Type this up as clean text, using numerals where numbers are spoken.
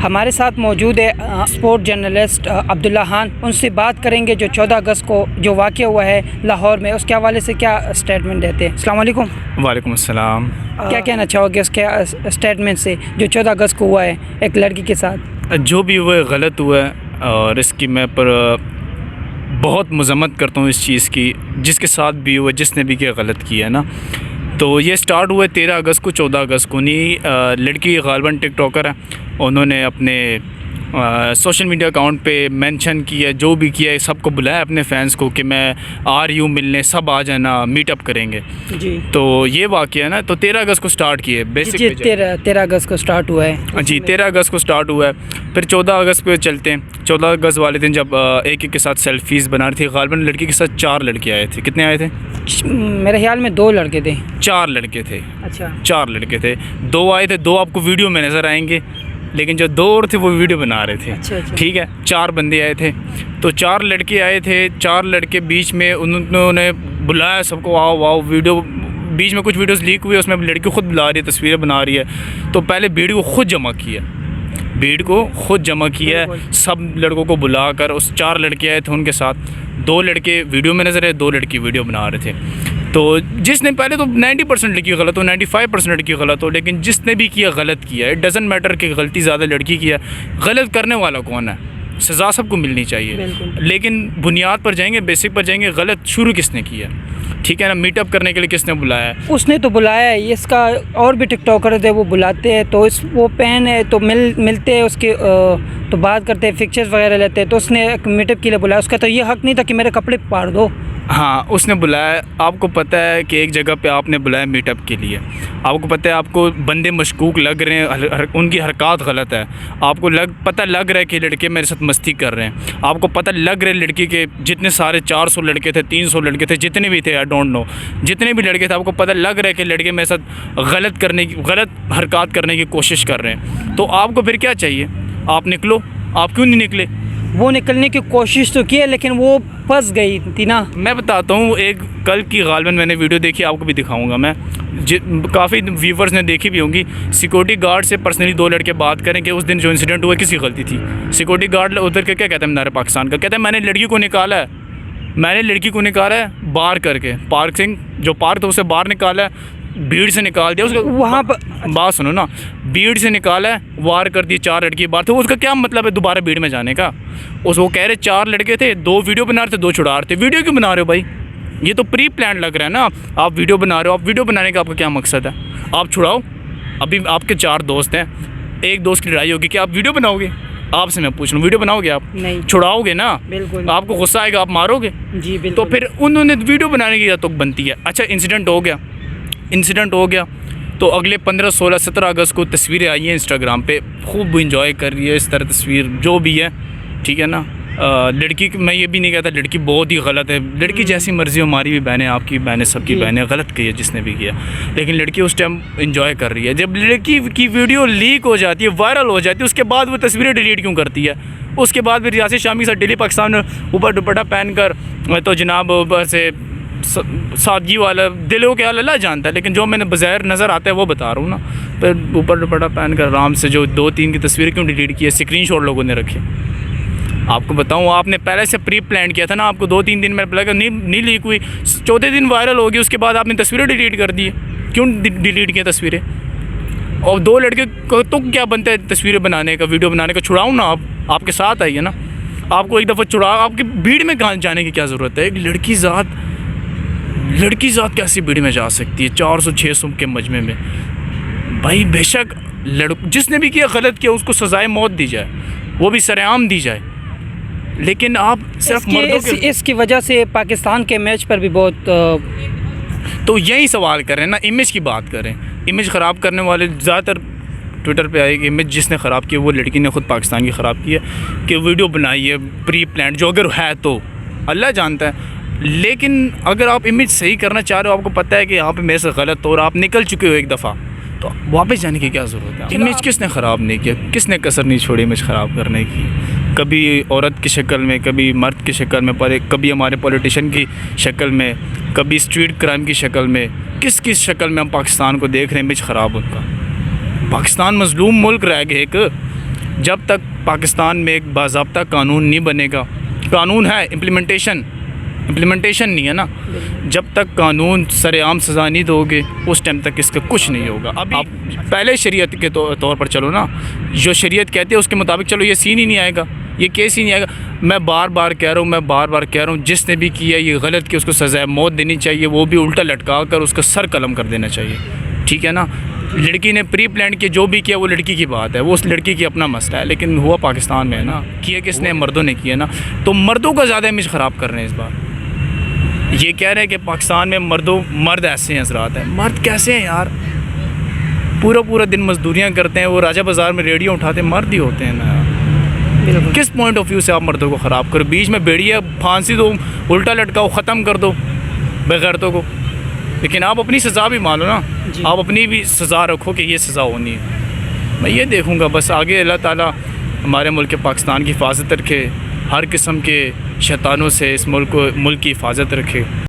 हमारे साथ मौजूद है स्पोर्ट जर्नलिस्ट अब्दुल्ला खान। उनसे बात करेंगे जो 14 अगस्त को जो वाक़या हुआ है लाहौर में, उसके हवाले से क्या स्टेटमेंट देते हैं। अस्सलाम वालेकुम। वालेकुम अस्सलाम। क्या कहना चाहोगे उसके स्टेटमेंट से जो 14 अगस्त को हुआ है एक लड़की के साथ? जो भी हुआ गलत हुआ है और इसकी मैं बहुत मज़म्मत करता हूँ इस चीज़ की, जिसके साथ भी हुआ, जिसने भी क्या गलत किया है ना। तो ये स्टार्ट हुआ 13 अगस्त को, 14 अगस्त को नहीं। लड़की गालिबन टिकटॉकर है, उन्होंने अपने सोशल मीडिया अकाउंट पे मेंशन किया, जो भी किया है, सबको बुलाया अपने फैंस को कि मैं आ रही हूँ मिलने, सब आ जाना, मीटअप करेंगे जी। तो ये वाक़या है ना। तो 13 अगस्त को स्टार्ट किए बेसिक। 13 अगस्त को स्टार्ट हुआ है जी, 13 अगस्त को स्टार्ट हुआ है। फिर 14 अगस्त पे चलते हैं। 14 अगस्त वाले दिन जब एक के साथ सेल्फीज़ बना रही थी, गालिबन लड़की के साथ 4 लड़के आए थे। कितने आए थे? मेरे ख्याल में 2 लड़के थे। 4 लड़के थे। अच्छा, 4 लड़के थे। 2 आए थे, 2 आपको वीडियो में नज़र आएंगे, लेकिन जो 2 और थे वो वीडियो बना रहे थे। अच्छा। ठीक है, 4 बंदे आए थे। तो 4 लड़के आए थे। 4 लड़के बीच में उन्होंने बुलाया सबको, आओ आओ। वीडियो बीच में कुछ वीडियोस लीक हुई, उसमें लड़की खुद बुला रही है, तस्वीरें बना रही है। तो पहले भीड़ को खुद जमा किया, सब लड़कों को बुलाकर। उस 4 लड़के आए थे, उनके साथ 2 लड़के वीडियो में नज़र आए, 2 लड़की वीडियो बना रहे थे। तो जिसने पहले तो 90% लड़की गलत हो, 95% लड़की गलत हो, लेकिन जिसने भी किया गलत किया। इट डज़न्ट मैटर कि गलती ज़्यादा लड़की की है, गलत करने वाला कौन है, सज़ा सबको मिलनी चाहिए। लेकिन बुनियाद पर जाएंगे, बेसिक पर जाएंगे, गलत शुरू किसने किया, ठीक है ना। मीटअप करने के लिए किसने बुलाया है? उसने तो बुलाया है। इसका और भी टिकटॉकर थे, वो बुलाते हैं तो वो पहन है तो मिलते हैं, उसके तो बात करते हैं, पिक्चर्स वगैरह लेते हैं। तो उसने मीटअप के लिए बुलाया, उसका तो ये हक़ नहीं था कि मेरे कपड़े फाड़ दो। हाँ, उसने बुलाया। आपको पता है कि एक जगह पे आपने बुलाया मीटअप के लिए, आपको पता है आपको बंदे मशकूक लग रहे हैं, उनकी हरकत गलत है, आपको पता लग रहा है कि लड़के मेरे साथ मस्ती कर रहे हैं, आपको पता लग रहा है लड़की के जितने सारे 400 लड़के थे, 300 लड़के थे, जितने भी थे, आई डोंट नो, जितने भी लड़के थे, आपको पता लग रहा है कि लड़के मेरे साथ गलत हरकत करने की कोशिश कर रहे हैं। तो आपको फिर क्या चाहिए? आप निकलो। आप क्यों नहीं निकले? वो निकलने की कोशिश तो की है, लेकिन वो फंस गई थी ना। मैं बताता हूँ, एक कल की गालिबन मैंने वीडियो देखी, आपको भी दिखाऊंगा मैं, काफ़ी व्यूवर्स ने देखी भी होंगी। सिक्योरिटी गार्ड से पर्सनली 2 लड़के बात करें कि उस दिन जो इंसिडेंट हुआ किसकी गलती थी। सिक्योरिटी गार्ड उधर के क्या कहता है, मीनार पाकिस्तान का, कहता है मैंने लड़की को निकाला है बाहर करके, जो पार्क था उसे बाहर निकाला है, भीड़ से निकाल दिया उसको। वहाँ पर बात सुनो ना, भीड़ से निकाला है, वार कर दी, 4 लड़की बाहर थे। उसका क्या मतलब है दोबारा भीड़ में जाने का? वो कह रहे 4 लड़के थे, 2 वीडियो बना रहे थे, 2 छुड़ा रहे थे। वीडियो क्यों बना रहे हो भाई? ये तो प्री प्लान लग रहा है ना। आप वीडियो बना रहे हो, आप वीडियो बनाने का आपका क्या मकसद है? आप छुड़ाओ। अभी आपके 4 दोस्त हैं, एक दोस्त की लड़ाई होगी, क्या आप वीडियो बनाओगे? आपसे मैं पूछ रहा हूँ, वीडियो बनाओगे आप? नहीं। छुड़ाओगे ना? बिल्कुल। आपको गुस्सा आएगा, आप मारोगे। जी बिल्कुल। तो फिर उन्होंने वीडियो बनाने की तो बनती है। अच्छा, इंसिडेंट हो गया तो अगले 15, 16, 17 अगस्त को तस्वीरें आई हैं इंस्टाग्राम पे, खूब इंजॉय कर रही है इस तरह तस्वीर, जो भी है, ठीक है ना। लड़की, मैं ये भी नहीं कहता लड़की बहुत ही गलत है, लड़की जैसी मर्ज़ी हो, हमारी भी बहनें, आपकी बहनें, सबकी बहनें, गलत की है जिसने भी किया, लेकिन लड़की उस टाइम इंजॉय कर रही है। जब लड़की की वीडियो लीक हो जाती है, वायरल हो जाती है, उसके बाद वो तस्वीरें डिलीट क्यों करती है? उसके बाद फिर यासिर शामी के साथ डेली पाकिस्तान में ऊपर दुपट्टा पहन कर, तो जनाब ऊपर से सादगी वाला, दिलों के अल्लाह जानता है, लेकिन जो मैंने बज़ाहिर नज़र आता है वो बता रहा हूँ ना। फिर ऊपर दुपट्टा पहन कर आराम से जो 2-3 की तस्वीरें क्यों डिलीट की है, स्क्रीनशॉट लोगों ने रखे। आपको बताऊँ, आपने पहले से प्री प्लान किया था ना, आपको 2-3 दिन में लगा नहीं लीक हुई, 4थे दिन वायरल होगी, उसके बाद आपने तस्वीरें डिलीट कर दी। क्यों डिलीट किया तस्वीरें? और 2 लड़के को तो क्या बनता है तस्वीरें बनाने का, वीडियो बनाने का? छुड़ाऊँ ना, आपके साथ आई है ना, आपको एक दफ़ा छुड़ा, आपकी भीड़ में कहाँ जाने की क्या ज़रूरत है? एक लड़की ज़ात कैसी भीड़ में जा सकती है 400-600 के मजमे में? भाई बेशक जिसने भी किया गलत किया, उसको सज़ाए मौत दी जाए, वो भी सरेआम दी जाए, लेकिन आप सिर्फ इसकी वजह से पाकिस्तान के मैच पर भी बहुत तो यही सवाल करें ना, इमेज की बात करें। इमेज ख़राब करने वाले ज़्यादातर ट्विटर पे आएगी, इमेज जिसने ख़राब की वो लड़की ने ख़ुद पाकिस्तान की ख़राब की है कि वीडियो बनाई है प्री प्लान, जो अगर है तो अल्लाह जानता है। लेकिन अगर आप इमेज सही करना चाह रहे हो, आपको पता है कि यहाँ पे मेरे से गलत हो और आप निकल चुके हो एक दफ़ा, तो वापस जाने की क्या ज़रूरत है? इमेज किसने ख़राब नहीं किया, किसने कसर नहीं छोड़ी इमेज ख़राब करने की? कभी औरत की शक्ल में, कभी मर्द की शक्ल में, कभी हमारे पॉलिटिशियन की शक्ल में, कभी स्ट्रीट क्राइम की शक्ल में, किस शक्ल में हम पाकिस्तान को देख रहे हैं इमेज ख़राब उनका। पाकिस्तान मज़लूम मुल्क रह गया एक, जब तक पाकिस्तान में एक बाज़ाब्ता कानून नहीं बनेगा, कानून है, इम्प्लीमेंटेशन नहीं है ना, जब तक कानून सरेआम सज़ा नहीं दोगे उस टाइम तक इसका कुछ नहीं होगा। अभी आप पहले शरीयत के तौर पर चलो ना, जो शरीयत कहती है उसके मुताबिक चलो, ये सीन ही नहीं आएगा, ये केस ही नहीं आएगा। मैं बार बार कह रहा हूँ जिसने भी किया ये गलत कि उसको सज़ाए मौत देनी चाहिए, वो भी उल्टा लटका कर उसका सर कलम कर देना चाहिए, ठीक है ना। लड़की ने प्री प्लान किया, जो भी किया वो लड़की की बात है, वो उस लड़की की अपना मसला है, लेकिन हुआ पाकिस्तान में है ना, किया किसने, मर्दों ने किया ना। तो मर्दों का ज़्यादा इमेज ख़राब कर रहे हैं इस बार। ये कह रहे हैं कि पाकिस्तान में मर्द ऐसे हैं, हज़रात हैं। मर्द कैसे हैं यार, पूरा दिन मजदूरियाँ करते हैं, वो राजा बाज़ार में रेडियो उठाते हैं, मर्द ही होते हैं ना। किस पॉइंट ऑफ व्यू से आप मर्दों को ख़राब करो? बीच में बेड़िया फांसी दो, उल्टा लटकाओ, ख़त्म कर दो बेगैरतों को। लेकिन आप अपनी सज़ा भी मानो ना, आप अपनी भी सज़ा रखो कि ये सज़ा होनी है। मैं ये देखूँगा बस आगे, अल्लाह ताला हमारे मुल्क पाकिस्तान की हिफाजत रखे, हर किस्म के शैतानों से इस मुल्क की हिफाजत रखे।